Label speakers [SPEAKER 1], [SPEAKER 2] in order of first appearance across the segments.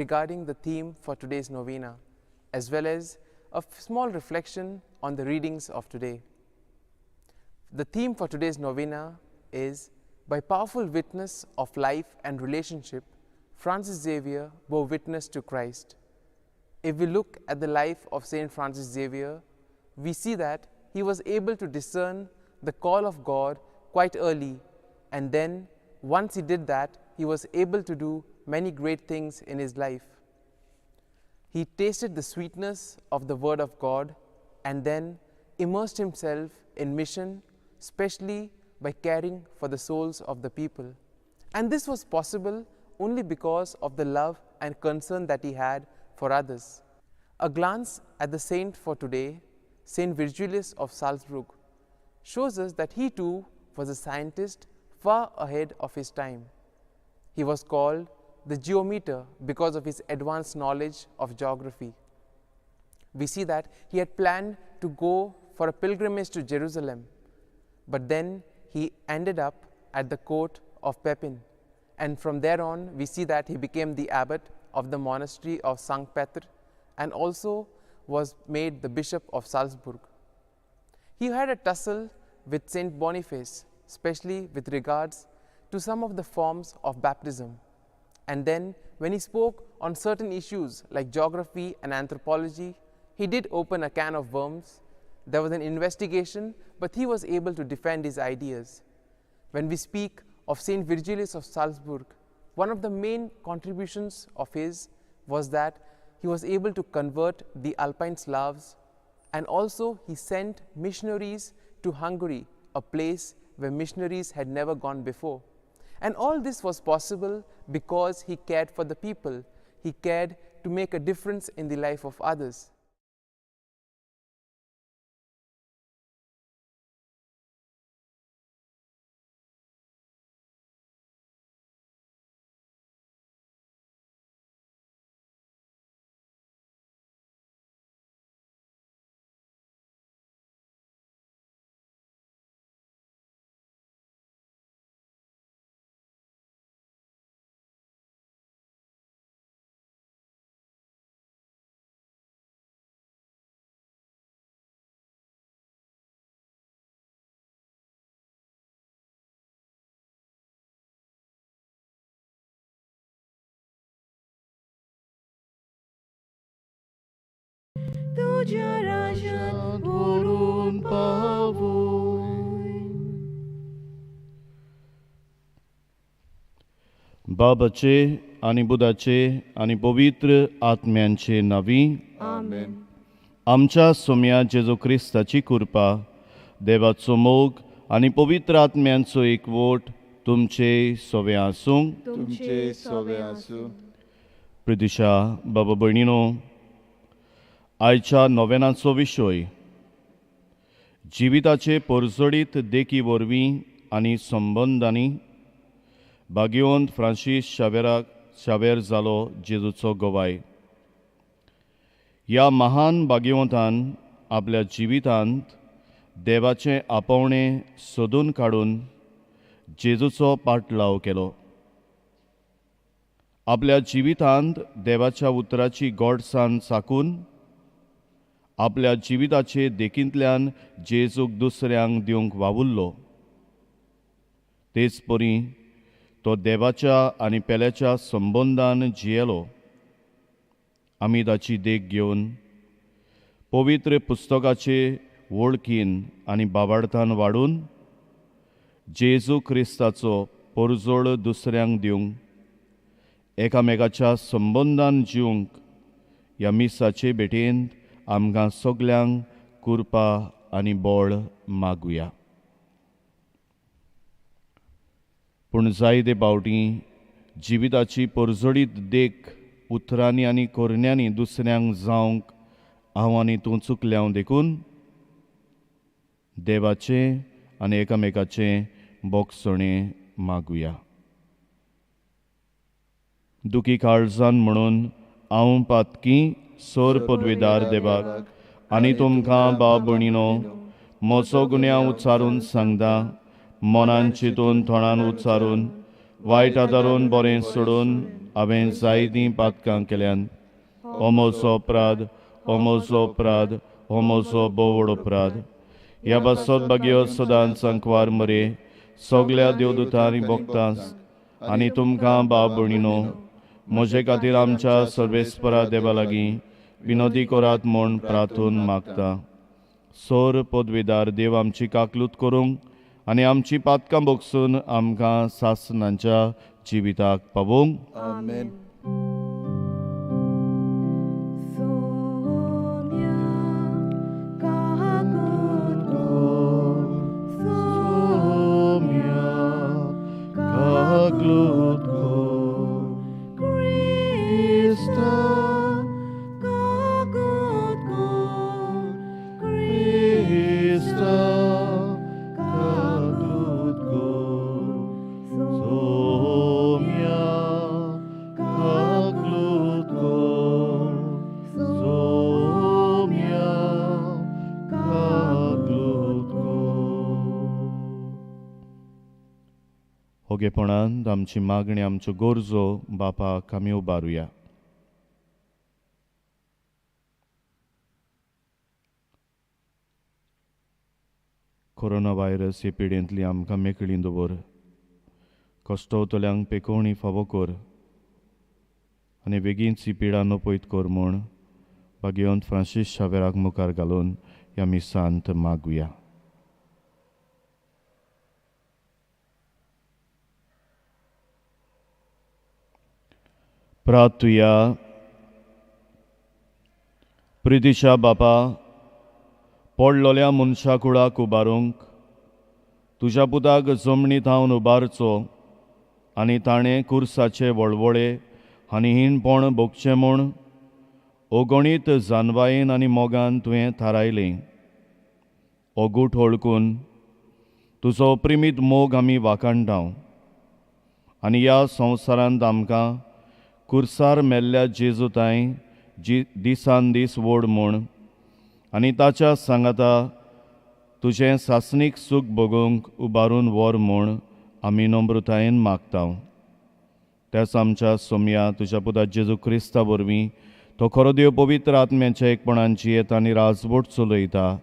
[SPEAKER 1] regarding the theme for today's novena, as well as a small reflection on the readings of today. The theme for today's novena is By Powerful Witness of Life and Relationship, Francis Xavier bore witness to Christ. If we look at the life of Saint Francis Xavier, we see that he was able to discern the call of God quite early, and then once he did that, he was able to do many great things in his life. He tasted the sweetness of the Word of God and then immersed himself in mission, especially by caring for the souls of the people. And this was possible only because of the love and concern that he had for others. A glance at the saint for today, Saint Virgilius of Salzburg, shows us that he too was a scientist far ahead of his time. He was called the geometer because of his advanced knowledge of geography. We see that he had planned to go for a pilgrimage to Jerusalem, but then he ended up at the court of Pepin, and from there on we see that he became the abbot of the monastery of St. Peter and also was made the bishop of Salzburg. He had a tussle with Saint Boniface, especially with regards to some of the forms of baptism. And then when he spoke on certain issues like geography and anthropology, he did open a can of worms. There was an investigation, but he was able to defend his ideas. When we speak of Saint Virgilius of Salzburg, one of the main contributions of his was that he was able to convert the Alpine Slavs, and also he sent missionaries to Hungary, a place where missionaries had never gone before. And all this was possible because he cared for the people. He cared to make a difference in the life of others.
[SPEAKER 2] तुझ्या राज्यात वरून पावोय.
[SPEAKER 3] बाबाचे आनी बुधाचे आनी पवित्र आत्म्यांचे नावी
[SPEAKER 2] आमेन.
[SPEAKER 3] आमच्या सोम्या जेजू क्रिस्ताची कृपा, देवाचो मोग आनी पवित्र आत्म्यांचो एकवट तुमचे सोवे आसूं.
[SPEAKER 2] तुमचे सोवे आसूं.
[SPEAKER 3] प्रिदिशा बाबा भयणीनो, आयच्या नोवेनाचो विशय जिविताचे परजडीत देखी वरवीं आनी संबंदांनी भाग्यवंत फ्रांसीस शावेर जालो जेजूचो गोवाय. ह्या महान भाग्यवंतान आपल्या जिवितांत देवाचें आपोवणें सोदून काडून जेजूचो पाटलाव केलो. आपल्या जिवितांत देवाच्या उतराची गोडसाण साकून आपल्या जिविताचे देखींतल्यान जेजूक दुसऱ्यांक दिवंक वावुरलो. तेच परी तो देवाच्या आनी पेल्याच्या संबंदान जियेलो. आमी ताची देख घेवन पवित्र पुस्तकाचे वळखीन आनी बाबार्थान वाडून जेजू क्रिस्ताचो परजोड दुसऱ्यांक दिवंक, एकामेकाच्या संबंदान जिवंक ह्या मिसाचे भेटेंत आमकां सगल्यांक कृपा आनी बळ मागुया. पूण जायते फावटी जिविताची परजडीत देख उतरांनी आनी कोरण्यांनी दुसऱ्यांक जावंक आव्हानीतूं चुकल्यां देखून देवाचें आनी एकामेकाचें बोगसणें मागुया. दुखी काळजान म्हणून हांव पातकी सोर पदवीदार देवाक आनी तुमकां बाब भयणीनो म्हजो गुन्यांव उच्चारून सांगता. मनान चिंतून तोंडान उच्चारून वायट आदारून बरें सोडून हांवें जायतीं पातकां केल्यान हो म्हजो अपराध, हो म्हजो अपराध, हो म्हजो बोवड अपराध. ह्या बसत बागयो सदांच सांकवार मरे सगल्या देवदूतां आनी भक्तांस आनी तुमकां भाव भयणीनो म्हजे खातीर आमच्या सर्वेस्परा देवा लागीं विनोदी करात म्हूण प्रार्थून मागता. सोर पदवीदार देव आमची काकलूत करूंक आनी आमची पातकां भोगसून आमकां सासणांच्या जिविताक पावोवंक.
[SPEAKER 2] आमेन.
[SPEAKER 3] Kaglud ko,
[SPEAKER 2] Krista, kagut ko,
[SPEAKER 3] Krista, kaglud ko, Somya, kaglud ko, Somya, kaglud ko. होगेपणांत आमची मागणी आमच्यो गरजो बापाक आमी उबारुया. कोरोना व्हायरस हे पिडेंतली आमकां मेकळी दवर, कश्टवतल्यांक पेकोवणी फावो कर आनी बेगीनच ही पिडा नपयत कर म्हूण भाग्यवंत फ्रांसीस शावेराक मुखार घालून ह्या मिसांत मागुया. प्रार्थुया. प्रितीच्या बापा, पडलोल्या मनशा कुळाक उबारूंक तुज्या पुताक जमनीत हावन उबारचो आनी ताणें कुर्साचे वळवळे आनी हिणपण भोगचें म्हूण अगणीत जानवायेन आनी मोगान तुवें थारायलें. ओगूट ओळखून तुजो अप्रिमीत मोग आमी वाखाणटाव आनी ह्या संवसारांत आमकां कुर्सार मेल्ल्या जेजूताय दिसान दीस व्हड म्हूण आनी ताच्या सांगाता तुजें सासणीक सूख भोगूंक उबारून व्हर म्हूण आमी नम्रतायेन मागताव. त्याच आमच्या सोम्या तुज्या पुता जेजू क्रिस्ता वरवीं तो खरो देव पवित्र आत्म्याच्या एकपणांची येता आनी राजवट चलयता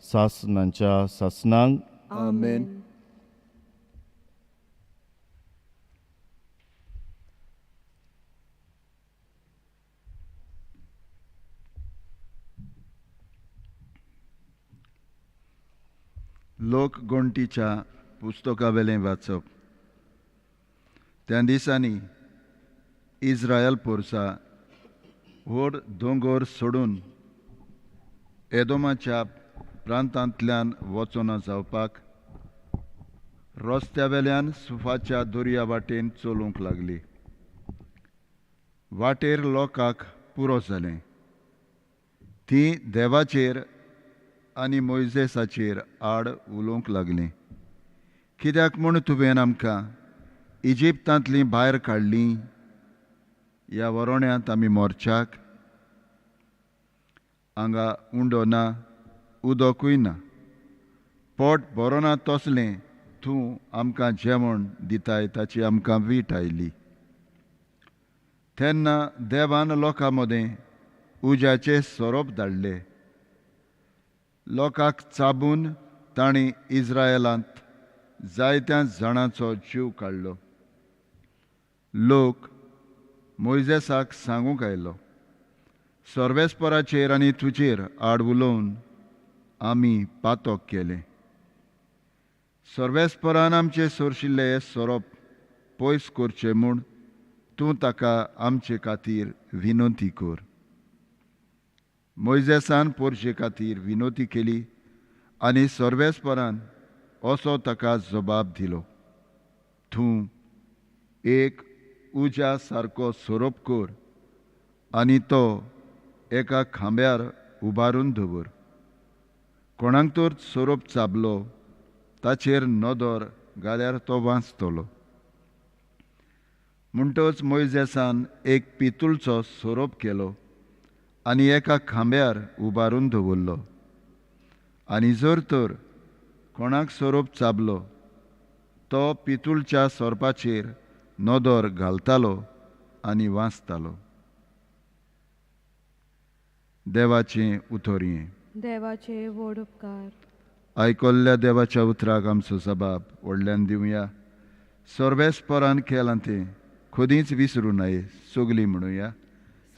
[SPEAKER 3] सासणांच्या सासणांक.
[SPEAKER 2] आमेन. लोक गोंटीच्या पुस्तका वेलें वाचप. त्या दिसांनी इस्रायल पोरसा व्हड दोंगर सोडून एदोमाच्या प्रांतांतल्यान वचोन जावपाक रस्त्या वेल्यान सुफाच्या दर्या वाटेन चलूंक लागली. वाटेर लोकांक पुरो जालें. तीं देवाचेर आनी मोइजेसाचेर आड उलोवंक लागलीं. कित्याक म्हूण तुवें आमकां इजिप्तांतलीं भायर काडलीं? ह्या वरोण्यांत आमी मोरच्याक. हांगा उंडो ना, उदकूय ना. पोट बरो ना तसलें तूं आमकां जेवण दिताय ताची आमकां वीट आयली. तेन्ना देवान लोकां मदें उज्याचें सोरोप धाडलें. लोकांक चाबून तांणी इस्रायलांत जायत्या जाणांचो जीव काडलो. लोक मोइजेसाक सांगूंक आयलो, सर्वेस्पराचेर आनी तुजेर आड उलोवन आमी पातक केलें. सर्वेस्परान आमचे सोरशिल्ले हें सोरोप पयस करचें म्हूण तूं ताका आमचे खातीर विनंती कर. मोइजेसान पोरचे खातीर विनंती केली आनी सर्वेस्परान असो ताका जबाब दिलो, तूं एक उज्या सारको सोरोप कर आनी तो एका खांब्यार उबारून दवर. कोणाक तर सोरोप चाबलो ताचेर नदर घाल्यार तो वाचतलो. म्हणटच मोइजेसान एक पितूळचो सोरोप केलो आनी एका खांब्यार उबारून दवरलो. आनी जर तर कोणाक सोरोप चाबलो तो पितूळच्या सोरपाचेर नदर घालतालो आनी वाचतालो. देवाचें उतोरये.
[SPEAKER 4] देवाचे व्हड उपकार.
[SPEAKER 2] आयकोल्ल्या देवाच्या उतराक आमचो जबाब व्हडल्यान दिवया. सर्वेस्परान केलां तें खदींच विसरूं नये. सगलीं म्हणुया.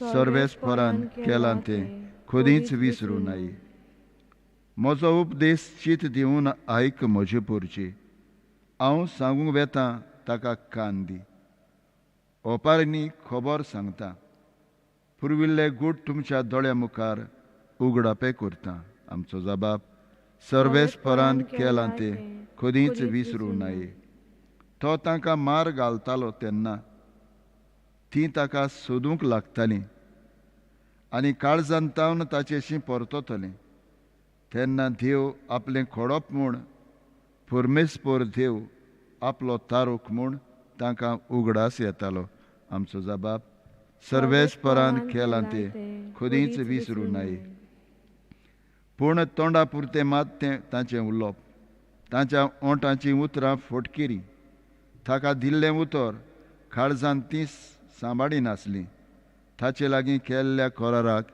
[SPEAKER 2] सर्वेस्परान केलां तें खदींच विसरूं नये. म्हजो उपदेश चित दिवन आयक म्हजे पुरची. हांव सांगूंक वेतां ताका कान दी. ओपारींनी खबर सांगता. पुर्विल्ले गूट तुमच्या दोळ्या मुखार उगडापे करता. आमचो जबाब सर्वेस्परान केलां तें खदींच विसरूं नये. तो तांकां मार घालतालो तेन्ना तीं ताका सोदूंक लागतालीं आनी काळजांतावन ताचेशी परततलीं. तेन्ना देव आपलें खोडप म्हूण परमेस्पर देव आपलो तारूक म्हूण तांकां उगडास येतालो. आमचो जबाब सर्वेस्परान केलां तें खदींच विसरूं नये. पूण तोंडा पुरतें मात तें ताचें उलोवप. तांच्या ओंठांची उतरां फटकिरी. ताका दिल्लें उतर काळजांत तीं सांबाळी नासलीं. ताचे लागीं केल्ल्या कराराक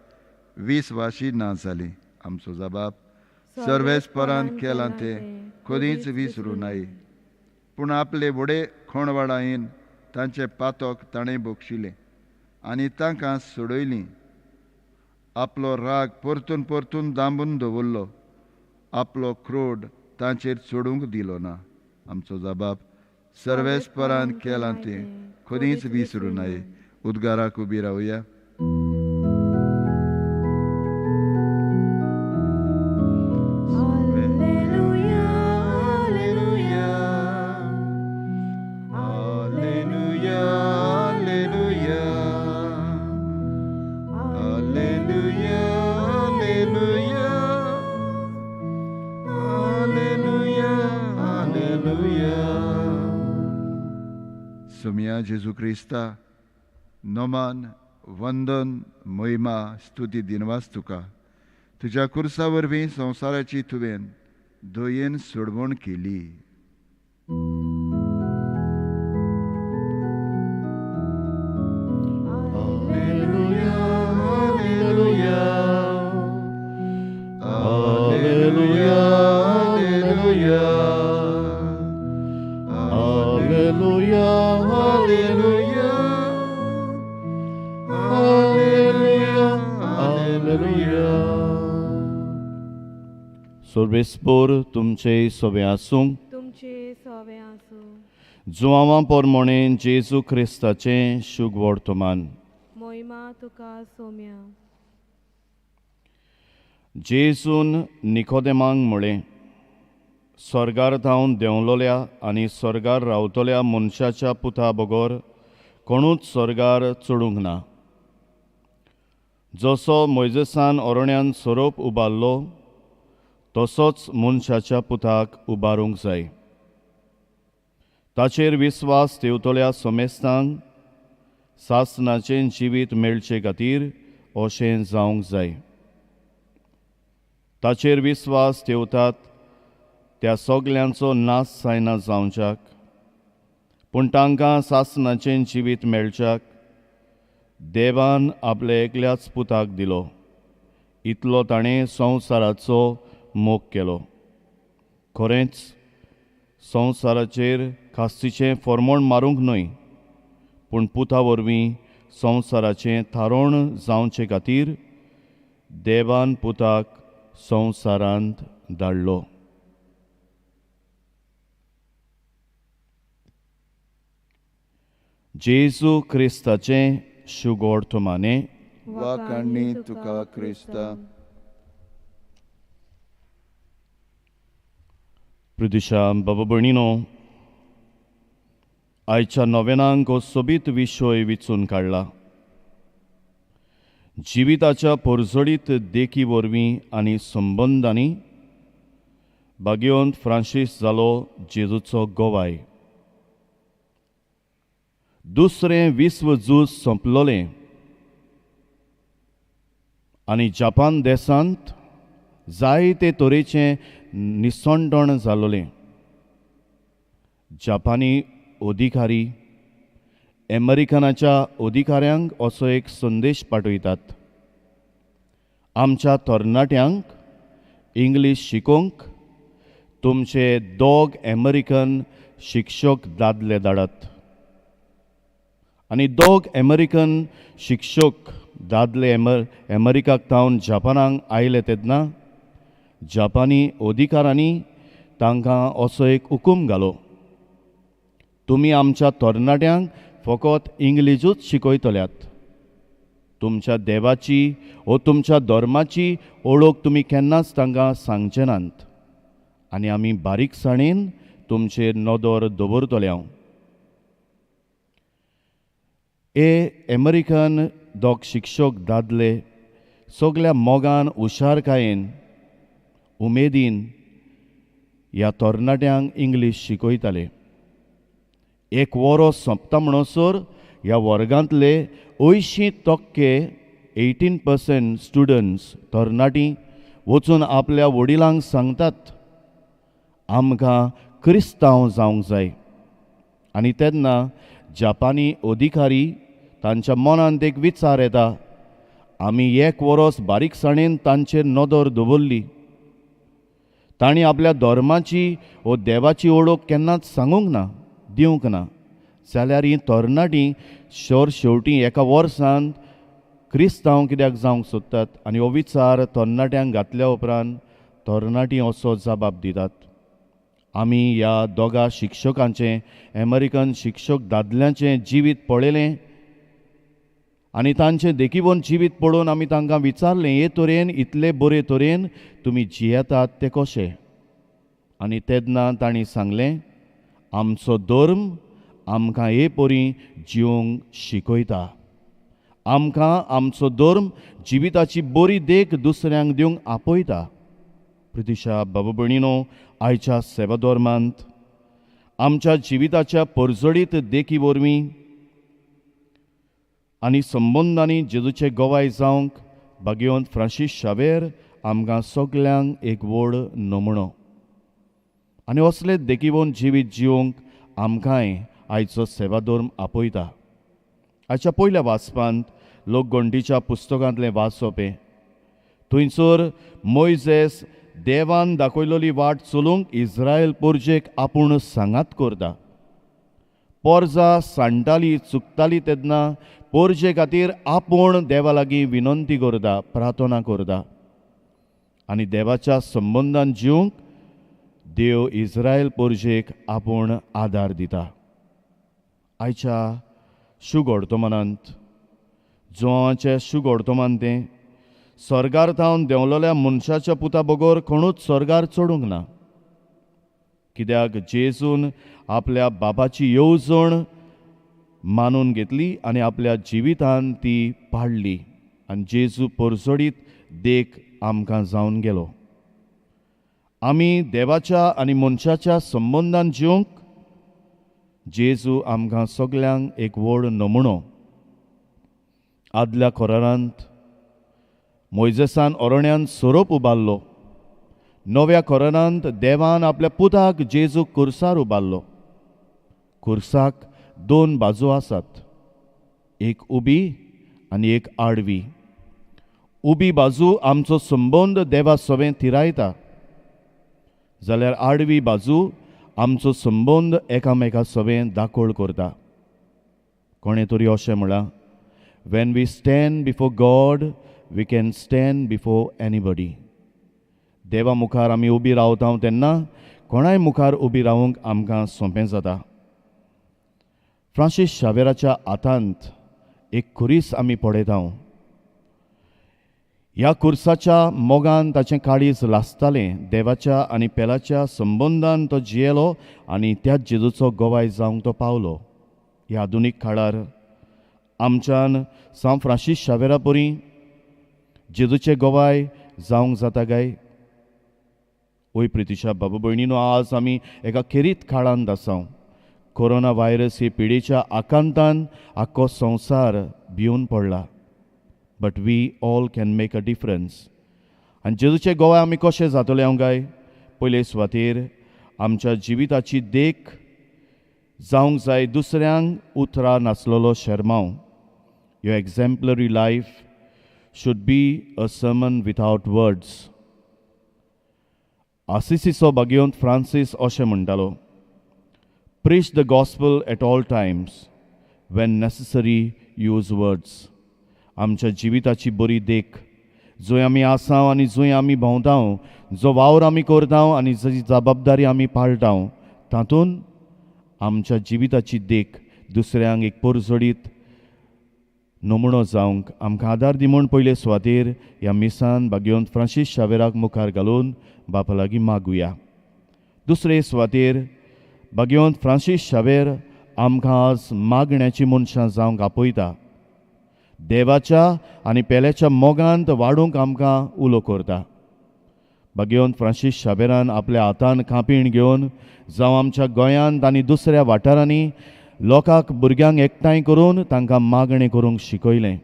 [SPEAKER 2] विस्वाशी ना जालीं. आमचो जबाब सर्वेस्परान केलां तें खदींच विसरूं नये. पूण आपले व्हडे खोणवाडायेन तांचे पातोक ताणें बोगशिले आनी तांकां सोडयलीं. आपलो राग परतून परतून दांबून दवरलो. आपलो क्रोध तांचेर चडूंक दिलो ना. आमचो जबाब सर्वेस्परान केलां तें खदींच विसरूं नये. उद्गाराक उबी रावया. सोम्या जेजू क्रिस्ता नोमान वंदन महिमा स्तुती दिनवास तुका. तुज्या कुर्सा वरवीं संवसाराची तुवें दयेन सोडवण केली.
[SPEAKER 3] सर्वेस्पर तुमचे सोबे आसूं.
[SPEAKER 4] तुमचे सोवे आसूं.
[SPEAKER 3] जुवांवां पोरमोणे जेजू क्रिस्ताचें शुभ वर्तमान.
[SPEAKER 4] मोहिमा तुका सोम्या.
[SPEAKER 3] जेजून निकोदेमांक म्हळें, स्वर्गार धांवन देंवलोल्या आनी स्वर्गार रावतल्या मनशाच्या पुता बगोर कोणूच स्वर्गार चडूंक ना. जसो मोइजेसान ओरोण्यान सोरोप उबारलो तसोच मनशाच्या पुताक उबारूंक जाय. ताचेर विस्वास ठेवतल्या सोमेस्तांक सासणाचें जिवीत मेळचे खातीर अशें जावंक जाय. ताचेर विस्वास ठेवतात त्या सगल्यांचो नाश जायना जावच्याक. पूण तांकां सासणाचें जिवीत मेळच्याक देवान आपल्या एकल्याच पुताक दिलो. इतलो ताणें संवसाराचो मोग केलो. खरेंच संवसाराचेर खास्तीचें फर्मोण मारूंक न्हय, पूण पुता वरवीं संवसाराचें थारोवण जावचे खातीर देवान पुताक संवसारांत धाडलो. जेजू क्रिस्ताचें शुभ वर्तमाने.
[SPEAKER 2] वाकाणणी तुका क्रिस्ता.
[SPEAKER 3] प्रिदिशा बाबा भयणीनो, आयच्या नोवेनांक हो सोबीत विशय विचून काडला. जिविताच्या पोरजोडीत देखी वरवीं आनी संबंदांनी भाग्योंत फ्रांसीस जालो जेजूचो गोवाय. दुसरें विश्व झूज सोंपलोलें आनी जपान देशांत जायते तरेचें निसंडण जालोलें. जपानी अधिकारी अमेरिकनाच्या अधिकाऱ्यांक असो एक संदेश पाठयतात. आमच्या तरणाट्यांक इंग्लीश शिकोवंक तुमचे 2 अमेरिकन शिक्षक दादले धाडात. आनी 2 अमेरिकन शिक्षक दादले अमेरिकाक थावन जपानाक आयले तेन्ना जपानी अधिकाऱ्यांनी तांकां असो एक हुकूम घालो, तुमी आमच्या तरणाट्यांक फकत इंग्लिशूच शिकयतल्यात. तुमच्या देवाची वा तुमच्या धर्माची ओळख तुमी केन्नाच तांकां सांगचे नात, आनी आमी बारीकसाणेन तुमचेर नदर दवरतले. अमेरिकन 2 शिक्षक दादले सगल्या मोगान हुशारकायेन उमेदीन ह्या तरणाट्यांक इंग्लीश शिकयताले. 1 वर्स सोंपता म्हणसर ह्या वर्गांतले 80% 18% स्टुडंट्स तरणाटी वचून आपल्या वडिलांक सांगतात, आमकां क्रिस्तांव जावंक जाय. आनी तेन्ना जपानी अधिकारी तांच्या मनांत एक विचार येता, आमी 1 वर्स बारीकसाणेन तांचेर नदर दवरली, तांणी आपल्या धर्माची वा देवाची ओळख केन्नाच सांगूंक ना, दिवंक ना, जाल्यार ही तरणाटी शेवटी 1 वर्सांत क्रिस्तांव कित्याक जावंक सोदतात. आनी हो विचार तरणाट्यांक घातल्या उपरांत तरणाटी असो जबाब दितात, आमी ह्या 2 शिक्षकांचें अमेरिकन शिक्षक दादल्यांचें जिवीत पळयलें आनी तांचें देखीवन जिवीत पळोवन आमी तांकां विचारलें, हे तरेन इतले बरे तरेन तुमी जियेतात तें कशें. आनी तेन्ना तांणी सांगलें, आमचो धर्म आमकां हे परी जिवंक शिकयता. आमकां आमचो धर्म जिविताची बरी देख दुसऱ्यांक दिवंक आपयता. प्रितीच्या बाबा भयणीनो, आयच्या सेवा धर्मांत आमच्या जिविताच्या परजडीत देखी वरवीं आनी संबंदांनी जेजूचे गोवाय जावंक भाग्यवंत फ्रांसीस शावेर आमकां सगल्यांक एक व्हड नमुनो. आनी असले देखीवन जिवीत जिवंक आमकांय आयचो सेवा धर्म आपयता. आयच्या पयल्या वाचपांत लोकगणतीच्या पुस्तकांतलें वाचप. थंयसर मोइजेस देवान दाखयलेली वाट चलूंक इस्रायल पोरजेक आपूण सांगात करता. पोरजां सांडटालीं चुकतालीं तेन्ना पोरजे खातीर आपूण देवा लागीं विनंती करता, प्रार्थना करता. आनी देवाच्या संबंधान जिवंक देव इस्रायल पोरजेक आपूण आदार दिता. आयच्या शुगोडतोमानांत जोवाच्या शुगोडतोमान तें स्वर्गार थावन देंवलेल्या मनशाच्या पुता बगर कोणूच स्वर्गार चडूंक ना. कित्याक जेजून आपल्या बापाची येवजण मानून घेतली आनी आपल्या जिवितान ती पाळली आनी जेजू परजडीत देख आमकां जावन गेलो. आमी देवाच्या आनी मनशाच्या संबंधान जिवंक जेजू आमकां सगल्यांक एक व्हड नमुनो. आदल्या कोरांत मोइजेसान अरण्यान सोरोप उबारलो. नव्या कोरांत देवान आपल्या पुताक जेजू कुर्सार उबारलो. कुर्साक 2 बाजू आसात, एक उबी आनी एक आडवी. उबी बाजू आमचो संबंद देवा सोबें थिरायता, जाल्यार आडवी बाजू आमचो संबंद एकामेका सोबें दाखोळ करता. कोणें तरी अशें म्हणलां, when we stand before God, we can stand before anybody. देवा मुखार आमी उबी रावता तेन्ना कोणाय मुखार उबी रावंक आमकां सोंपें जाता. फ्रांसीस शावेराच्या हातांत एक खुरीस आमी पळयता. ह्या खुर्साच्या मोगान ताचें काळीज लासतालें. देवाच्या आनी पेलाच्या संबंधान तो जियेलो आनी त्याच जेजूचो गोवाय जावंक तो पावलो. ह्या आधुनीक काळार आमच्यान सांव फ्रांसीस शावेरा परी जेजूचे गोवाय जावंक जाता काय? ओय प्रितीच्या बाबा भयणीनो, आज आमी एका खेरीत काळांत आसां. कोरोना व्हायरस ही पिडेच्या आकांतान आख्खो संवसार भिवन पडला. But we all can make a difference. आनी जेजूचे गोवाय आमी कशें जातले काय? पयले सुवातेर आमच्या जिविताची देख जावंक जाय दुसऱ्यांक उतरां नासलेलो शर्माव. Your exemplary life should be a sermon without words. Assisiचो भाग्योंत फ्रांसीस अशें म्हणटालो, Preach the gospel at all times. When necessary, use words. आमच्या जिविताची बरी देख, जंय आमी आसांव आनी जंय आमी भोंवतांव, जो वावर आमी करतांव आनी जी जबाबदारी आमी पाळटांव, तातूंत आमच्या जिविताची देख दुसऱ्यांक एक परजोडीत नमुनो जावंक आमकां आदार दी म्हूण पयले सुवातेर ह्या मिसान भाग्योंत फ्रांसीस शावेराक मुखार घालून बापा लागीं मागुया. दुसरे सुवातेर भाग्योंत फ्रांसीस शावेर आमकां आज मागण्याची मनशां जावंक आपयता. देवाच्या आनी पेल्याच्या मोगांत वाडूंक आमकां उलो करता. भाग्योंत फ्रांसीस शावेरान आपल्या हातान कापीण घेवन जावं आमच्या गोंयांत आनी दुसऱ्या वाठारांनी लोकांक भुरग्यांक एकठांय करून तांकां मागणें करूंक शिकयलें.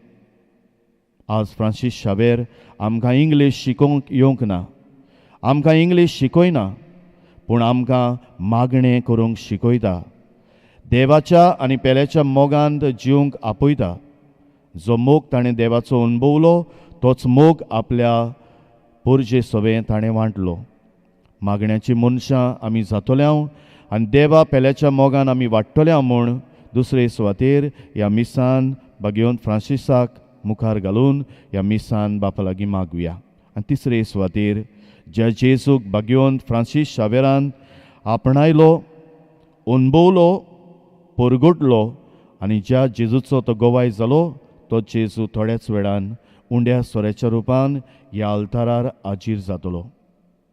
[SPEAKER 3] आज फ्रांसीस शावेर आमकां इंग्लीश शिकोवंक येवंक ना, आमकां इंग्लीश शिकयना, पूण आमकां मागणें करूंक शिकयता. देवाच्या आनी पेल्याच्या मोगांत जिवंक आपयता. जो मोग ताणें देवाचो अणभवलो तोच मोग आपल्या पोरजे सवें ताणें वांटलो. मागण्याची मनशां आमी जातोल्यांव आनी देवा पेल्याच्या मोगान आमी वाडटोल्या म्हूण दुसरे सुवातेर ह्या मिसान भाग्योंत फ्रांसीसाक मुखार घालून ह्या मिसान बापा लागीं मागुया. आनी तिसरे सुवातेर ज्या जेजूक भाग्योंत फ्रांसीस शावेरान आपणायलो, अणभवलो, परगटलो आनी ज्या जेजूचो तो गोवाय जालो, तो जेजू थोड्याच वेळान उंड्या सोऱ्याच्या रुपान ह्या आल्तारार हाजीर जातलो.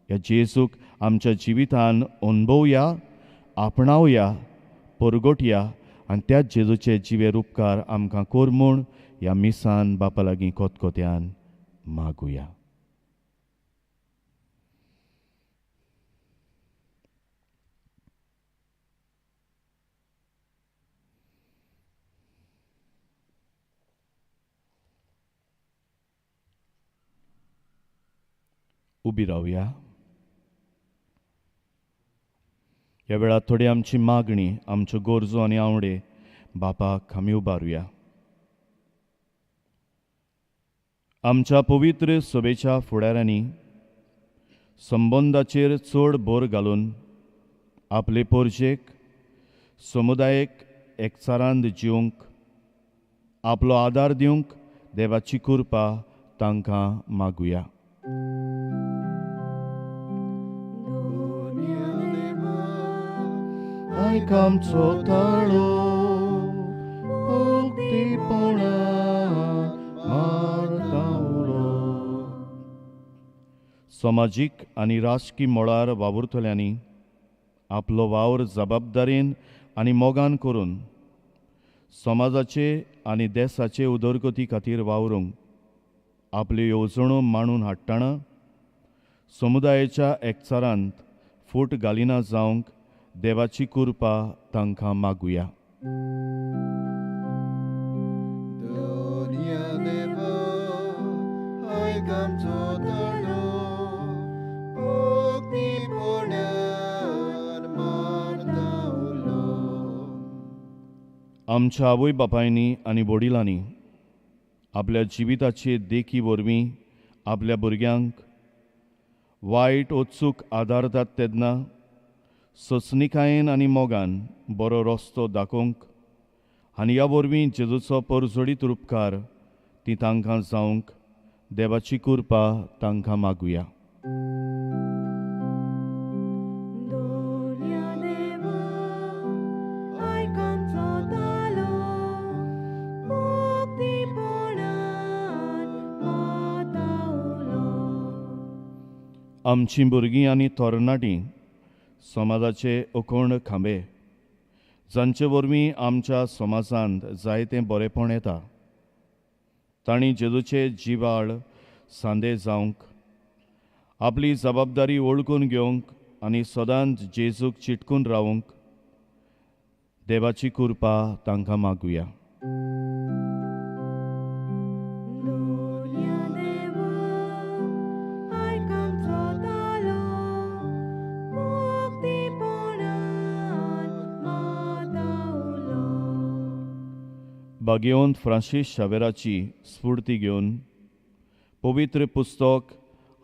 [SPEAKER 3] ह्या जेजूक आमच्या जिवितान अणभवया, आपणावया, परगटया आनी त्याच जेजूचे जिवेर उपकार आमकां कोर म्हूण ह्या मिसान बापा लागीं कोतकोत्यान मागुया. उबी रावया. ह्या वेळार थोडी आमची मागणी, आमच्यो गरजो आनी आवडे बापाक आमी उबारुया. आमच्या पवित्र सभेच्या फुडाऱ्यांनी संबंदाचेर चड भर घालून आपले पोरजेक समुदायक एकचारांत जिवंक आपलो आदार दिवंक देवाची कृपा तांकां मागुया. आमचो ताळो समाजीक आनी राजकीय मळार वावुरतल्यांनी आपलो वावर जबाबदारेन आनी मोगान करून समाजाचे आनी देशाचे उदरगती खातीर वावरूंक आपल्यो येवजणो मांडून हाडटना समुदायाच्या एकचारांत फूट घालिना जावंक देवाची कृपा तांकां मागुया. आमच्या आवय बापायनी आनी वडिलांनी आपल्या जिविताचे देखी वरवीं आपल्या भुरग्यांक वायट वचूक आदारतात तेन्ना सचनिकायेन आनी मोगान बरो रस्तो दाखोवंक आनी ह्या वरवीं जेजूचो परजोडीत उपकार ती तांकां जावंक देवाची कृपा तांकां मागुया. आमचीं भुरगीं आनी तरणाटीं समाजाचे अखंड खांबे, जांचे वरवीं आमच्या समाजांत जायतें बरेंपण येता. तांणी जेजूचे जिवाळ सांदे जावंक आपली जबाबदारी वळखून घेवंक आनी सदांच जेजूक चिटकून रावंक देवाची कृपा तांकां मागुया. बागेवंत फ्रांसीस शावेराची स्फूर्ती घेवन पवित्र पुस्तक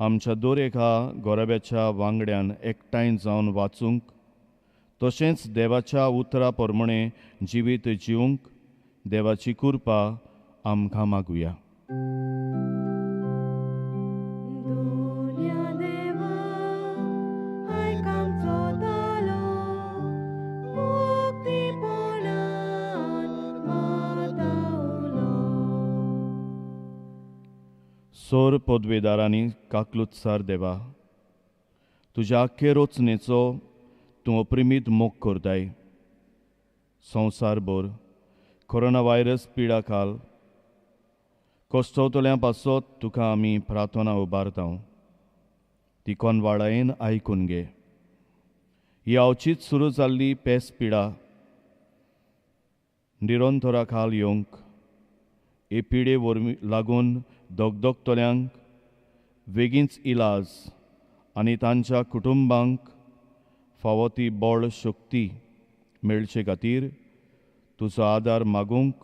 [SPEAKER 3] आमच्या दर एका गोरब्याच्या वांगड्यान एकठांय जावन वाचूंक तशेंच देवाच्या उतरा प्रमाणे जिवीत जिवंक देवाची कृपा आमकां मागुया.
[SPEAKER 4] दुनिया देवा आयक आमचो तालो मुक्तीपणान मातावलो.
[SPEAKER 3] सोर पदवेदारांनी काकलुत्सार देवा, तुज्या आख्खे रचनेचो तूं अप्रिमीत मोग करताय. संवसारभर कोरोना व्हायरस पिडा काल कोश्टवतल्या पासत तुका आमी प्रार्थना उबारता. ती कोनवाडायेन आयकून घे. ही अवचीत सुरू जाल्ली पेस पिडा निरंतरा खाल येवंक हे पिडे वरवीं लागून दोगदोगतल्यांक बेगीनच इलाज आनी तांच्या कुटुंबांक फावो ती बळ शक्ती मेळचे खातीर तुजो आदार मागूंक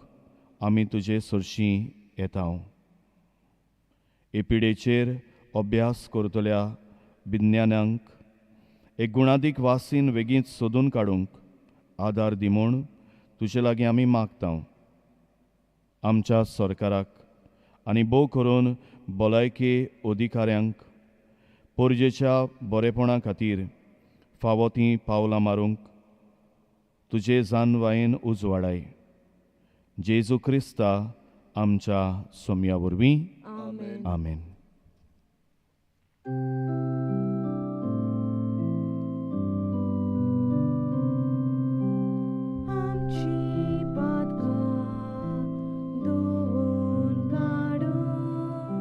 [SPEAKER 3] आमी तुजे सरशीं येता. हे पिडेचेर अभ्यास करतल्या विज्ञानांक एक गुणादीक वासीन बेगीन सोदून काडूंक आदार दी म्हूण तुजे लागीं आमी मागता. आमच्या सरकाराक आनी भोव करून भलायकी अधिकाऱ्यांक पोरजेच्या बरेपणा खातीर फावो तीं पावलां मारूंक तुजे जानवायेन उजवाडाय. जेजू क्रिस्ता आमच्या सोम्या वरवीं.
[SPEAKER 4] आमेन.
[SPEAKER 3] आमेन.
[SPEAKER 4] आमची पातकां धुवून काडून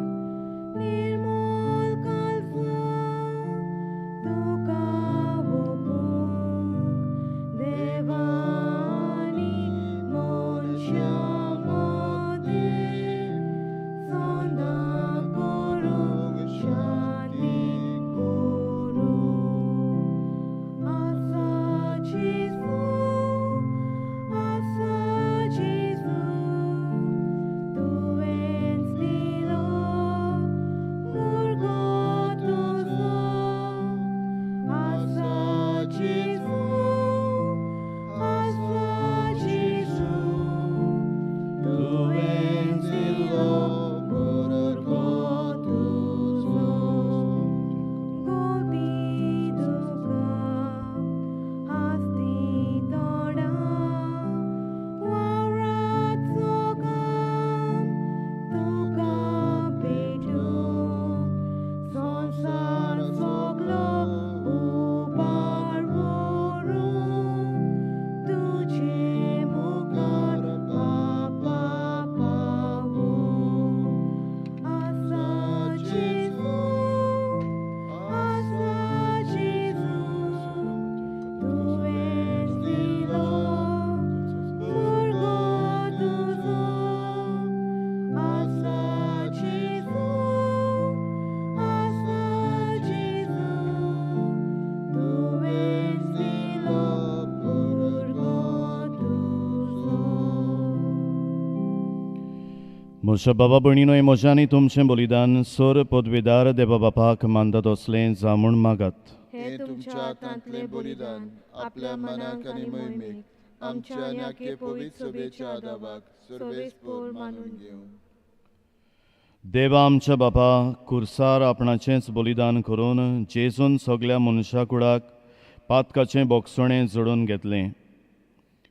[SPEAKER 4] निर्मल कालसां तुका ओपूंक देवानी मनशां मदीं सदां करूंक शांती करूंक आसा जेजू तुवें दिलो मुर्गो तुजो आसा जेजू तुवें दिलो मुर्गो तुजो गोदी तुका आस्ती तोडा वावराचो काम तुका भेटूंक संवसार सगलो उबार व्हरूंक तुजे मुखार बापा पावूंक आसा जेजू तुवें दिलो मुर्गो तुजो आसा जेजू तुवें दिलो मुर्गो तुजो.
[SPEAKER 3] म्हज्या बाबा भयणीनो, म्हज्यानी तुमचें बलिदान सोर पदवेदार देवा बापाक मानतात असलें जा म्हूण मागात.
[SPEAKER 4] हे तुमच्या हातांतलें बलिदान आपल्या मनाक आनी मोहिमेक आमच्या आनी आख्खे पवित्र सभेच्या आदाराक सर्वेस्पर मानून घेवं.
[SPEAKER 3] देवा आमच्या बापा, खुर्सार आपणाचेंच बलिदान करून जेजून सगळ्या मनशा कुळाक पातकाचें बोगसणें जोडून घेतलें.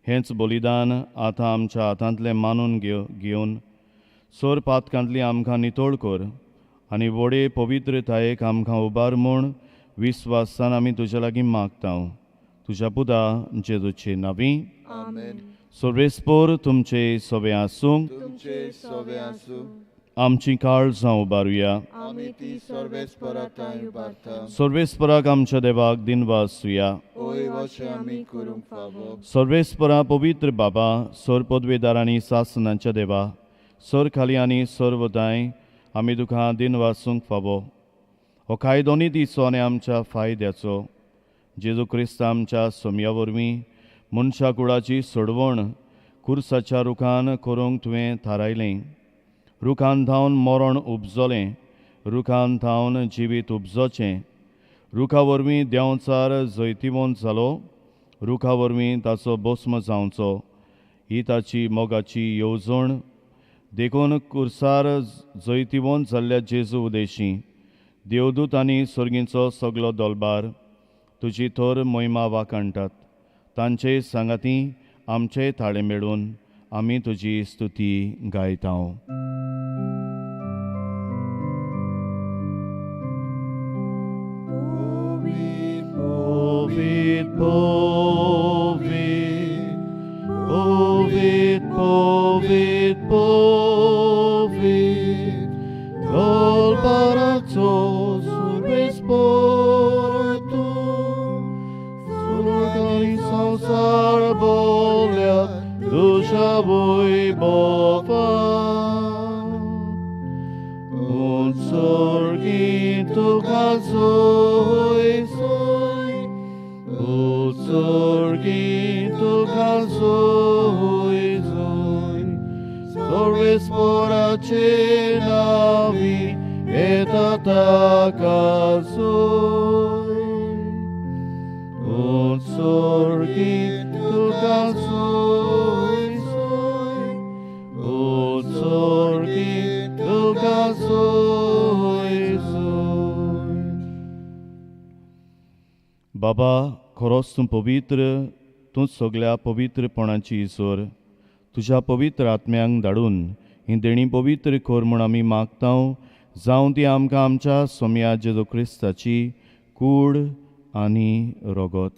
[SPEAKER 3] हेंच बलिदान आतां आमच्या हातांतलें मानून घेवन सोर पातकांतली आमकां नितोळ कर आनी व्हडे पवित्रतायेक आमकां उबार म्हूण विस्वासान आमी तुजे लागीं मागता. तुज्या पुता जेजूचे नांवीं.
[SPEAKER 4] आमेन.
[SPEAKER 3] सर्वेस्पर तुमचे सवे आसूं.
[SPEAKER 2] तुमचे सवे आसूं.
[SPEAKER 3] आमची काळजां उबारुया.
[SPEAKER 4] आमी ती सर्वेस्पराताय उबारता.
[SPEAKER 3] सर्वेस्पराक आमच्या देवाक दिनवासुया.
[SPEAKER 2] ओय अशें आमी करूंक फावो.
[SPEAKER 3] सर्वेस्परा पवित्र बाबा, सोर पदवेदारांनी सासनांच्या देवा, सोर खाली आनी सर्वदाय आमी तुका दिन वासूंक फावो. हो कायदोनी दिसो आनी आमच्या फायद्याचो जेजू क्रिस्त आमच्या सोम्या वरवीं मनशा कुळाची सोडवण खुर्साच्या रुखान करूंक तुवें थारायलें. रुखान धांवन मरण उपजलें, रुखान धांवन जिवीत उपजोचें. रुखा वरवीं देंवचार जैतिवंत जालो, रुखा वरवीं ताचो भस्म जावचो. ही ताची मोगाची येवजण. देखून खुर्सार जैतिवंत जाल्ल्या जेजू उदेशी देवदूत आनी सर्गींचो सगलो दोलबार तुजी थोर मोहिमा वाखाणटात. तांचे सांगाती आमचे थाळे मेळून आमी तुजी स्तुती गायता. Povit, povit, povit, povit, povit, dolbaraco surbes portum, surgani sansar bolja, dusza boi bovan, und sorgin tu calzoi soi, und sorgin tu calzoi soi, sorves porace navi et atacasoi, und sorgin tu calzoi soi, und sorgin tu calzoi soi. बाबा, खरोच तूं पवित्र, तूं सगळ्या पवित्रपणाची इसोर. तुज्या पवित्र आत्म्यांक धाडून ही देणी पवित्र कर म्हूण आमी मागता. जावं ती आमकां आमच्या सोम्या जेजू क्रिस्ताची कूड आनी रोगत.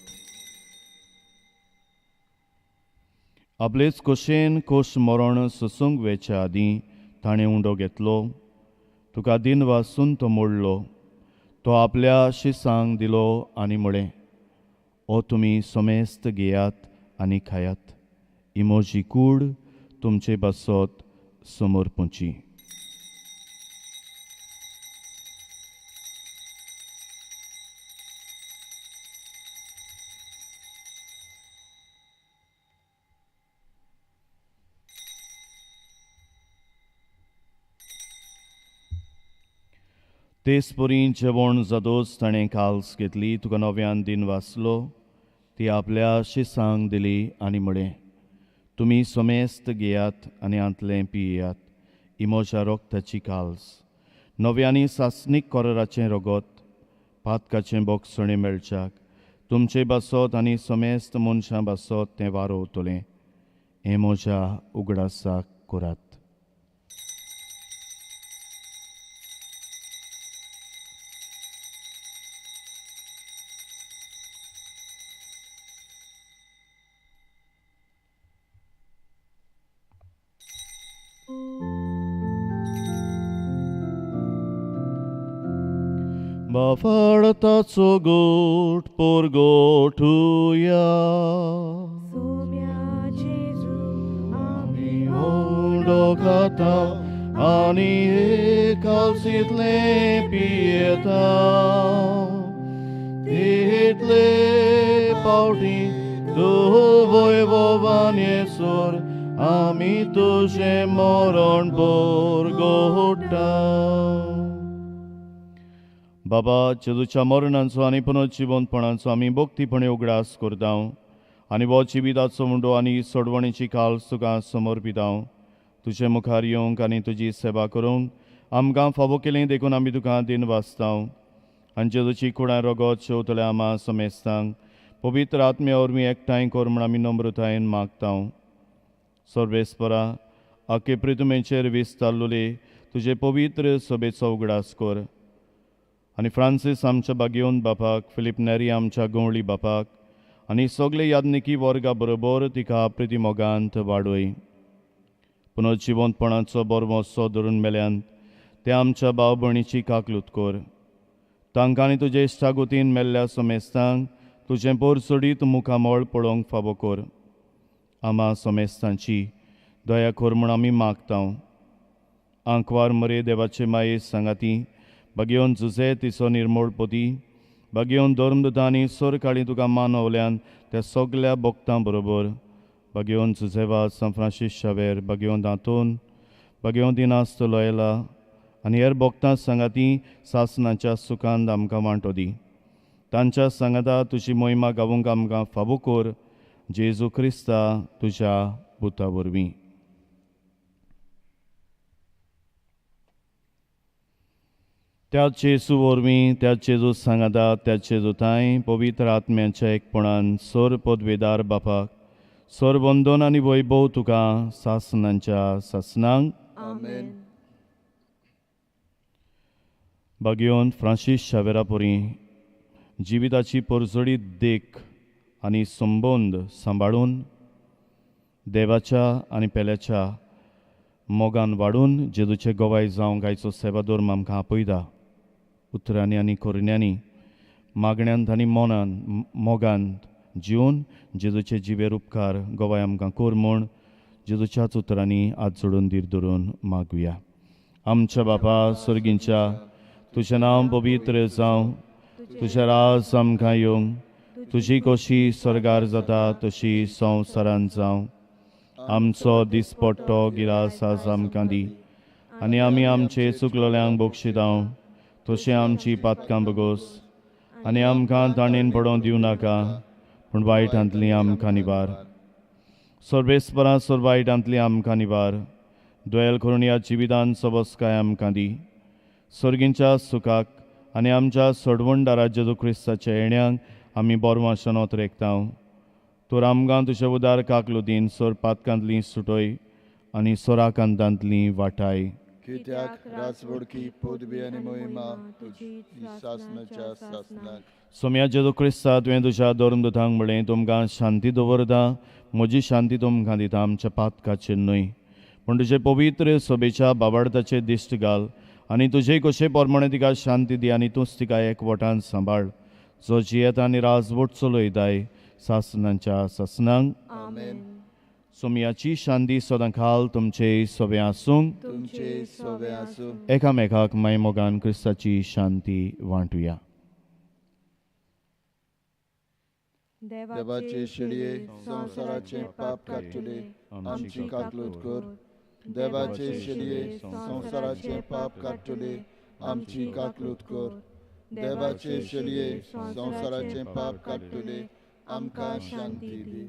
[SPEAKER 3] आपलेच खोशेन खोश मरण सोसूंक वेच्या आदीं ताणें उंडो घेतलो. तुका दिन वासून तो मोडलो. तो आपल्या शिसांक दिलो आनी म्हळें, ओ तुमी सोमेस्त घेयात आनी खायात. ही म्हजी कूड तुमचे बसत समोर पोंची. तेच परी जेवण जादोच ताणें काल्स घेतली. तुका नव्यान दिन वाचलो. ती आपल्या शिसांक दिली आनी म्हळें, तुमी सोमेस्त घेयात आनी आंतलें पियेयात. ही म्हज्या रोगताची काल्स. नव्यांनी सासणीक कोराचें रोगत, पातकाचें बोगसणें मेळच्याक तुमचे बसत आनी सोमेस्त मनशां बसत तें वारोवतलें. हें म्हज्या उगडासाक करात. Bafartaco gut por gotuja.
[SPEAKER 4] Saumya जेजू आमी
[SPEAKER 3] Ondokata ani kalsitle pieta. Title pauti tu vojevowanie sor. Ami tuže moron por gota. बाबा, जेजूच्या मरणाचो आनी पुनर्जिवंतपणाचो आमी भोक्तीपणे उगडास करता आनी हो जिविताचो मुंडो आनी सोडवणेची काल्स तुका समर्पिता. तुजे मुखार येवंक आनी तुजी सेवा करूंक आमकां फावो केलें देखून आमी तुका दिन वाचता. आनी जेजूची कुडां रोगत शेवतल्या आमा समेस्तांक पवित्र आत्म्या वरवीं एकठांय कर म्हूण आमी नम्रतायेन मागता. सर्वेस्परा, आख्खे पृथ्वीचेर विस्तारलोले तुजे पवित्र सभेचो उगडास कर. आनी फ्रांसीस आमच्या बागेवन बापाक, फिलीप नेरी आमच्या गवळी बापाक आनी सगळे यादनिकी वर्गा बरोबर तिका प्रिती मोगांत वाडय. पुनर्जिवंतपणाचो बरो मोत्सव धरून मेल्यान ते आमच्या भाव भयणीची काकलूत कर. तांकां आनी तुजे इश्टागोतीन मेल्ल्या समेस्तांक तुजें पोरसोडीत मुखामोळ पळोवंक फावो कर. आमा समेस्तांची दया कर म्हूण आमी मागता. आंकवार मरे देवाचे माये सांगाती, बागेवन झुजे तिचो निर्मळपती, बागेवन धर्मदुतांनी सर काळी तुका मानवल्यान त्या सगल्या भक्तां बरोबर Bagyon Zuzeva, San Francis Xavier, Bagyon Danton, Bagyon Dinas Loela, आणि हेर भोगतां सांगाती सासनाच्या सुखांत आमकां वांटो दी. तांच्या सांगाता तुजी मोहिमा गावूंक आमकां फावो कर, जेजू क्रिस्ता तुज्या पुता वरवीं. त्याच जेजू वरवीं, त्याच जेजू सांगाता, त्याच जेजू थंय पवित्र आत्म्याच्या एकपणान सोर पदवेदार बापाक सोर वंदन आनी वैभव तुका सासनांच्या सासनांक.
[SPEAKER 4] आमेन.
[SPEAKER 3] बागयोन फ्रांसीस शावेरा पोरी जिविताची परजोडी देख आनी संबंद सांबाळून देवाच्या आनी पेल्याच्या मोगान वाडून जेजूचे गोवाय जावंक गायचो सेवादोर आमकां आपयता. उतरांनी आनी कोरण्यांनी मागण्यांत आनी मोगांत जिवन जेजूचे जिवेर उपकार गोवाय आमकां कोर म्हूण जेजूच्याच उतरांनी हात जोडून दीर धरून मागुया. आमच्या बापा सर्गींच्या तुजें नांव पवित्र जावं, तुजें राज आमकां येवंक, तुजी कशी स्वर्गार जाता तशी संवसारांत जावं. आमचो दिसपट्टो गिरास आज आमकां दी, आनी आमी आमचे चुकलोल्यांक बक्षितांव, तशें आमची पातकां बगोस, आनी आमकां ताणेन पडोवंक दिवं नाका, पूण वायटांतली आमकां निवार. सर्वेस्परा सोर वायटांतली आमकां निवार. द्वयल करून ह्या जिवितांत सबस्काय आमकां दी. सर्गींच्या सुखाक आनी आमच्या सोडवणदारा जेजू क्रिस्ताच्या येण्याक आमी बोरमाशन रेखतांव. तूं आमकां तुज्या उदार काकलुदीन सोर पातकांतली सुटोय आनी सोराकांतांतली वाटाय.
[SPEAKER 2] कित्याक राजवडकी पदवी आनी मोहिमा तुजी सासनाच्या सासनाक.
[SPEAKER 3] सोम्या जेजू क्रिस्ता तुवें तुज्या धर्मदूतांक म्हळें तुमकां शांती दवरता, म्हजी शांती तुमकां दिता. आमच्या पातकाचेर न्हय पूण तुजे पवित्र सोबेच्या बाबार्दाचे दिश्ट घाल, आनी तुजे कशे पोरमणे तिका शांती दी, आनी तूंच तिका एकवटान सांबाळ, जो जियेता आनी राजवट चलयताय सासनांच्या सासनांक.
[SPEAKER 4] आमेन.
[SPEAKER 3] सोम्याची शांती सदां खाल तुमचे सोबे आसूंक.
[SPEAKER 2] तुमचे सोबे आसूं.
[SPEAKER 3] एकामेकाक मायमोगान क्रिस्ताची शांती वांटुया.
[SPEAKER 2] देवाचे शेळये संवसाराचे पाप काडटले, आमची काकलूत कर. देवाचे शेळये संवसाराचे पाप काडटले, आमची काकलूत कर. देवाचे शेळये संवसाराचे पाप काडटले, आमकां शांती दी.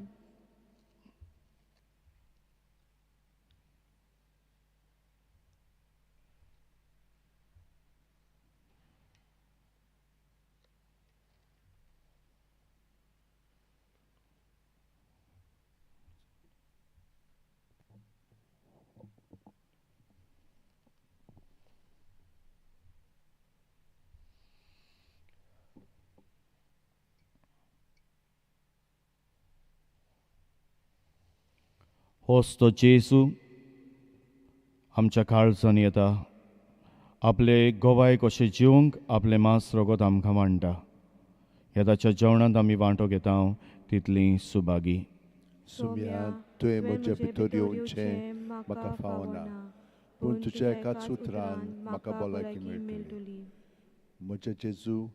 [SPEAKER 3] होच तो जेजू आमच्या काळजान येता. आपले गोवाय कशें जिवंक आपले मांस रगत आमकां वांटा. येदाच्या जेवणांत आमी वांटो घेता तितली सुभागी.
[SPEAKER 5] सुम्या तुवें म्हजे भितर येवचें म्हाका फावना, पूण तुज्या एकाच उतरान म्हाका भलायकी मेळटली. म्हजे जेजू,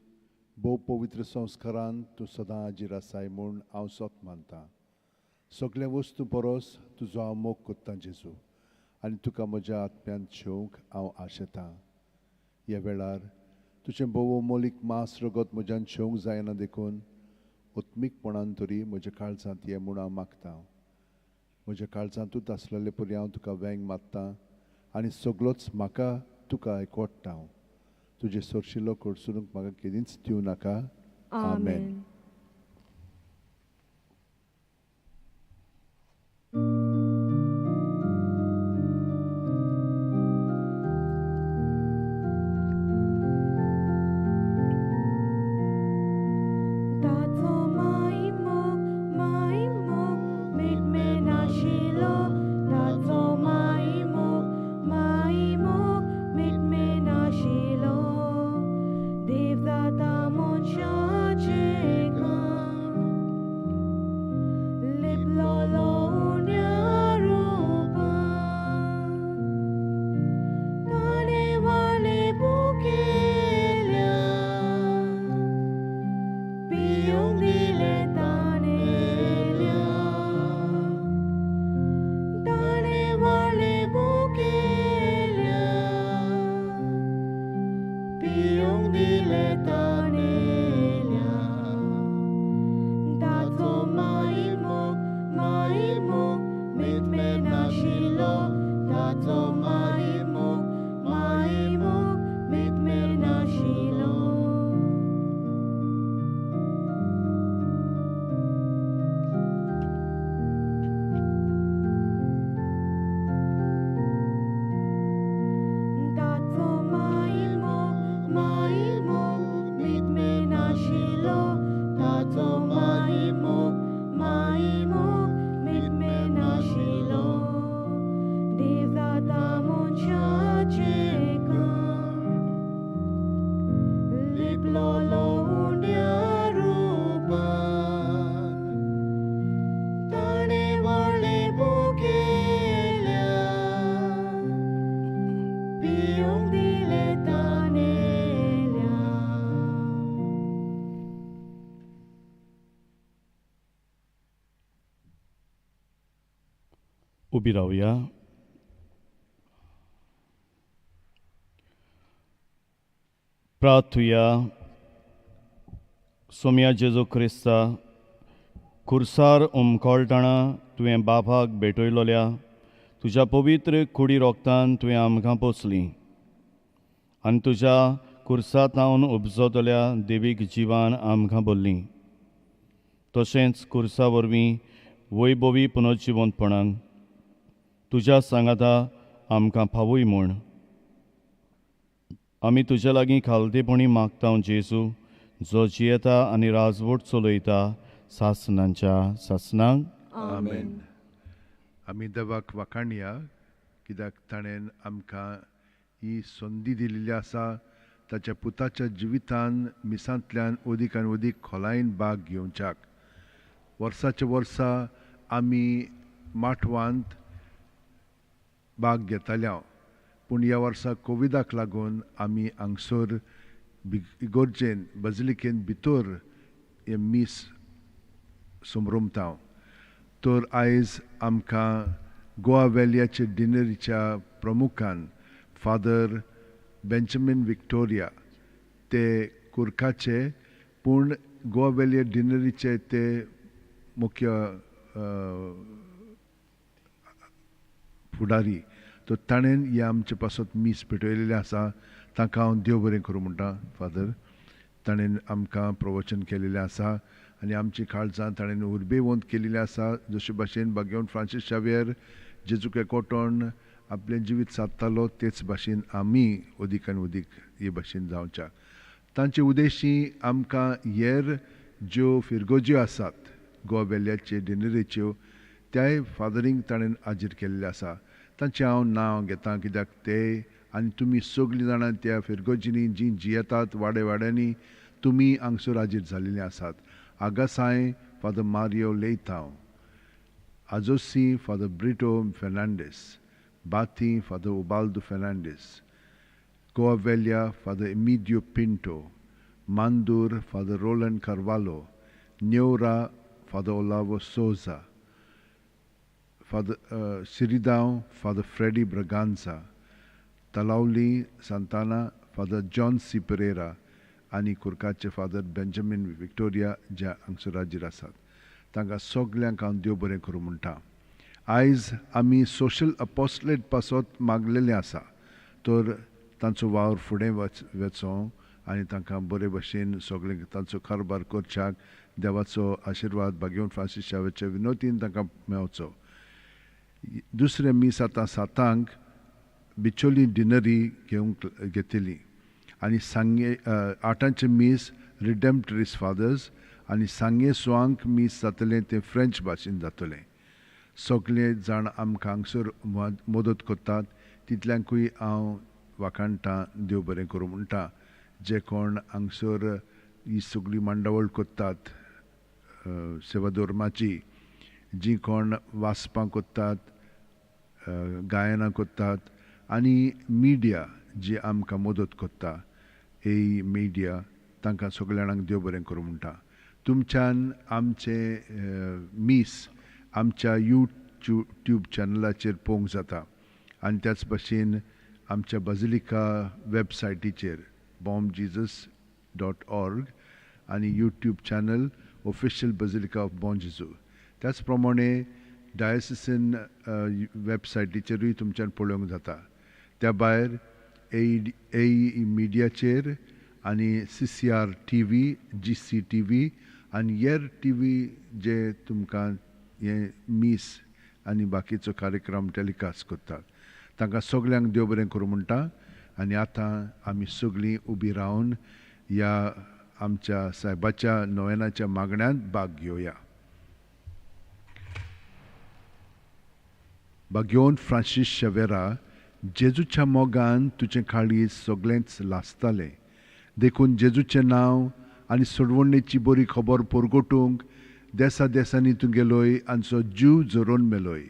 [SPEAKER 5] भोव पवित्र संस्कारान तूं सदां हाजीर आसाय म्हूण हांव सोत मानतां. सगळे वस्तू परस तुजो हांव मोग कोत्तां जेजू, आनी तुका म्हज्या आत्म्यान जेवंक हांव आशेतां. ह्या वेळार तुजें भोव मोलीक मांस रगत म्हज्यान जेवंक जायना देखून उत्मीकपणान तरी म्हज्या काळजांत ये म्हूण हांव मागतां. म्हज्या काळजांतूच आसलेले परी हांव तुका वेंग मात्तां, आनी सगळोच म्हाका तुका एकवट्टा. तुजे सोरशिल्लो कडसुनूक म्हाका केदींच दिवं नाका. आमेन.
[SPEAKER 4] Dev Data Mon Shache लिपलोलो उंड्या रूपान ताणे व्हडले भुकेल्या पिवंक दिले तानेल्या.
[SPEAKER 3] उबी रावया. प्रार्थुया. सोम्या जेजू क्रिस्ता, खुर्सार उमखोळटना तुवें बापाक भेटयलोल्या तुज्या पवित्र कुडी रोगतान तुवें आमकां पोसलीं आनी तुज्या खुर्सांतावन उपजतल्या देवीक जिवान आमकां भरलीं. तशेंच खुर्सा वरवीं वैभवी पुनर्जिवंतपणाक तुज्या सांगाता आमकां फावूय म्हूण आमी तुज्या लागीं खालतेपणी मागता जेजू, जो जियेता आनी राजवट चलयता सासणांच्या सासणांक.
[SPEAKER 5] आमेन. आमी देवाक वाखाणया कित्याक ताणें आमकां ही संदी दिलेली आसा ताच्या पुताच्या जिवितान मिसांतल्यान अदीक आनी अदीक खोलायेन भाग घेवच्याक. वर्साच्या वर्सा आमी माठवांत भाग घेताल्या, पूण ह्या वर्सा कोविडाक लागून आमी हांगसर इगोर्जेन बजिलिकेन भितर हे मीस समरुमता. तर आयज आमकां गोवा व्हॅलियाचे डिनरीच्या प्रमुखान फादर बेंजामीन विक्टोरिया ते कुर्काचे, पूण गोवा व्हॅलिया डिनरीचे ते मुख्य फुडारी. तो ताणें हे आमचे पासत मीस पेटयलेले आसा. ताका हांव देव बरें करूं म्हणटा. फादर, ताणें आमकां प्रवचन केलेलें आसा आनी आमची काळजां ताणें उर्बेवंत केलेली आसा. जशे भाशेन भाग्यवन फ्रांसीस शावेर जेजूक एकवटोन आपलें जिवीत सादतालो तेच भाशेन आमी अदीक आनी अदीक हे भाशेन जावच्या. तांचे उद्देशी आमकां हेर ज्यो फिरगोज्यो आसात गोवा व्हॅलियाचे डिनरीच्यो त्याय फादरींक ताणें हाजीर केल्ले आसा. तांचें हांव नांव घेतां कित्याक ते आनी तुमी सगळीं जाणां त्या फिरगोजींनी जीं जियेतात वाड्यांनी तुमी हांगसर हाजीर जाल्लीं आसात. Agassaim father Mario Leitao, Azossim father Brito Fernandes, Batim father Ubaldo Fernandes, Goa Velha father Emidio Pinto, Mandur father Roland Carvalho, Neura father Olavo Souza, father Siridao father Freddy Braganza, Talaulim Santana father John C Pereira आनी कुर्काचे फादर बेंजामीन विक्टोरिया जे हांगसर हाजीर आसात. तांकां सगल्यांक हांव देव बरें करूं म्हणटा. आयज आमी सोशल अपॉस्टलेट पासत मागलेलें आसा, तर तांचो वावर फुडें वचों आनी तांकां बरे भशेन सगळें तांचो कारबार करच्याक देवाचो आशिर्वाद भाग्यवन फ्रांसीस शावेच्या विनोतीन तांकां मेळचो. दुसरें मीस आतां 7 बिचोली डिनरी घेतली आनी सांगे 8 मीस रिडेम्पटरीस फादर्स आनी सांगे 6 मीस जातलें तें फ्रेंच भाशेन जातलें. सगळे जाण आमकां हांगसर मदत करतात तितल्यांकूय हांव वाखाणटां देव बरें करूं म्हणटा. जे कोण हांगसर ही सगळीं मांडावळ करतात सेवा धर्माची, जीं कोण वाचपां करतात, गायनां करतात आनी मिडिया जी आमकां मदत करता, ही मिडिया तांकां सगळ्या जाणांक देव बरें करूं म्हणटा. तुमच्यान आमचे मीस आमच्या यूट्यूब चॅनलाचेर पळोवंक जाता आनी त्याच भशेन आमच्या बजिलिका वेबसायटीचेर bombjesus.org आनी YouTube channel official basilica of Bom Jesus. त्याच प्रमाणे डायसिसन वेबसायटीचेरूय तुमच्यान पळोवंक जाता. त्या भायर ए मिडियाचेर आनी CCR TV, GC TV आनी हेर TV जे तुमकां हे मीस आनी बाकीचो कार्यक्रम टॅलिकास्ट करतात. तांकां सगल्यांक देव बरें करूं म्हणटा. आनी आतां आमी सगळीं उबी रावन ह्या आमच्या सायबाच्या नोवेनाच्या मागण्यांत भाग घेवया. भाग्यवन फ्रांसीस शावेरा, जेजूच्या मोगान तुजें काळीज सगळेंच लासतालें देखून जेजूचें नांव आनी सोडवणेची बरी खबर परगटूंक देसा देसांनी तूं गेलोय आनी जीव जोरोवन मेलोय.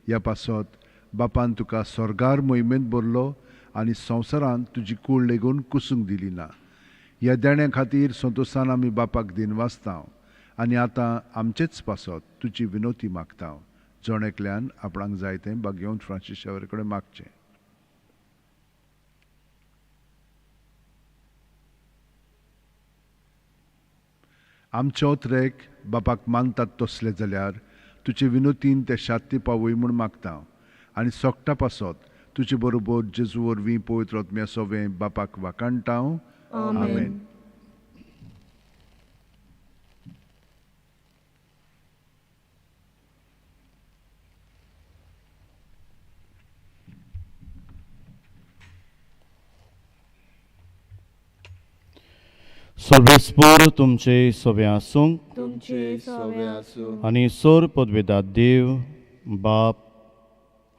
[SPEAKER 5] ह्या पासत बापान तुका स्वर्गार मोहिमेंत भरलो आनी संवसारांत तुजी कूड लेगून कुसूंक दिली ना. ह्या देण्या खातीर संतोशान आमी बापाक दिन वाचता आनी आतां आमचेच पासत तुजी विनोती मागता. जोण आपणाक जाय तें भाग्यवंत फ्रांसिसावे कडेन मागचें. आमचे ओतरेक बापाक मानतात तसले जाल्यार तुजे विनोतीन ते शांती पावय म्हूण मागता आनी सोगटा पासत तुजे बरोबर जेजू वरवीं पवित्र आत्म्या सोवें बापाक वाकाणटा. आमेन.
[SPEAKER 3] सर्वेस्पोर तुमचे सोबे आसूं
[SPEAKER 4] तुमचे सोवे आसूं
[SPEAKER 3] आनी सोर पदवेदार देव बाप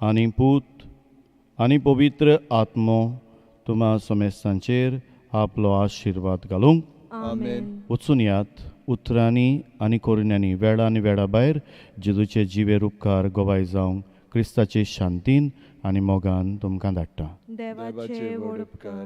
[SPEAKER 3] आनी पूत आनी पवित्र आत्मो तुमा समेस्तांचेर आपलो आशिर्वाद घालूंक.
[SPEAKER 4] आमेन.
[SPEAKER 3] वचून यात उतरांनी आनी कोरिन्यांनी वेळा आनी वेळा भायर जेजूचे जिवेर उपकार गोवाय जावंक क्रिस्ताचे शांतीन आनी मोगान तुमकां धाडटा.
[SPEAKER 4] देवाचे व्हड उपकार.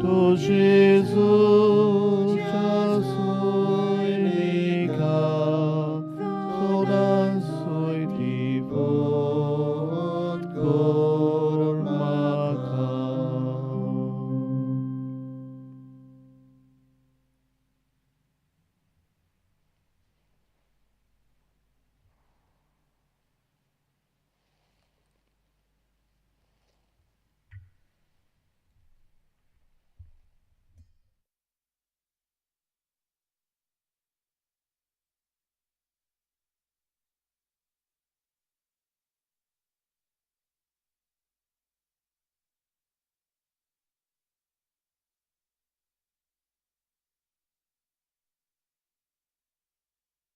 [SPEAKER 3] To Jésus